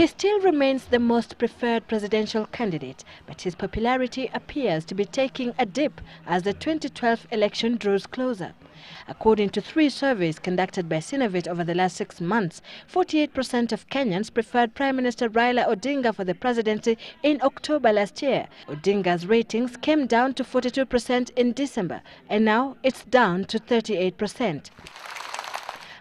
He still remains the most preferred presidential candidate, but his popularity appears to be taking a dip as the 2012 election draws closer. According to 3 surveys conducted by Synovate over the last 6 months, 48% of Kenyans preferred Prime Minister Raila Odinga for the presidency in October last year. Odinga's ratings came down to 42% in December, and now it's down to 38%.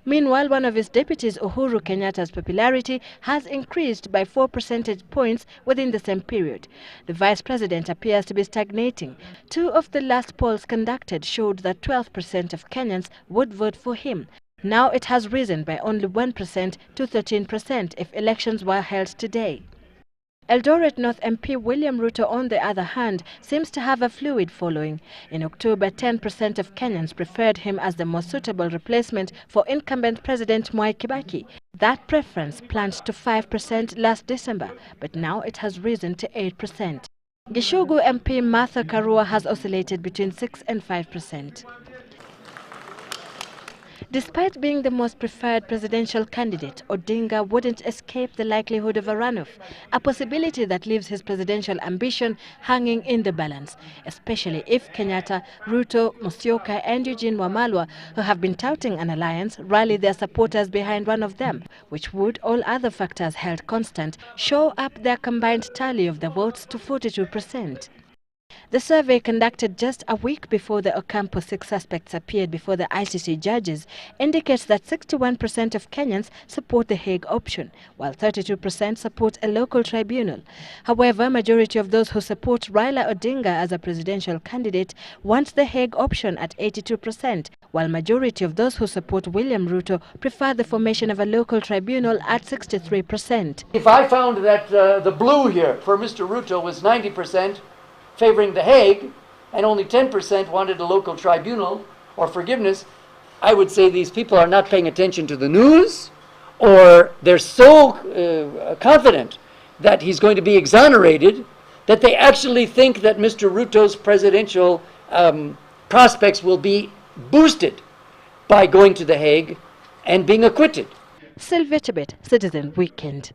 Meanwhile, one of his deputies, Uhuru Kenyatta's popularity has increased by 4 percentage points within the same period. The vice president appears to be stagnating. 2 of the last polls conducted showed that 12% of Kenyans would vote for him. Now it has risen by only 1% to 13% if elections were held today. Eldoret North MP William Ruto, on the other hand, seems to have a fluid following. In October, 10% of Kenyans preferred him as the most suitable replacement for incumbent President Mwai Kibaki. That preference plunged to 5% last December, but now it has risen to 8%. Gishugu MP Martha Karua has oscillated between 6 and 5%. Despite being the most preferred presidential candidate, Odinga wouldn't escape the likelihood of a runoff, a possibility that leaves his presidential ambition hanging in the balance, especially if Kenyatta, Ruto, Musyoka and Eugene Wamalwa, who have been touting an alliance, rally their supporters behind one of them, which would, all other factors held constant, show up their combined tally of the votes to 42%. The survey, conducted just a week before the Ocampo 6 suspects appeared before the ICC judges, indicates that 61% of Kenyans support the Hague option, while 32% support a local tribunal. However, majority of those who support Raila Odinga as a presidential candidate want the Hague option at 82%, while majority of those who support William Ruto prefer the formation of a local tribunal at 63%. If I found that the blue here for Mr. Ruto was 90%, favoring the Hague, and only 10% wanted a local tribunal or forgiveness, I would say these people are not paying attention to the news, or they're so confident that he's going to be exonerated that they actually think that Mr. Ruto's presidential prospects will be boosted by going to the Hague and being acquitted. Sylvia Tibet, Citizen Weekend.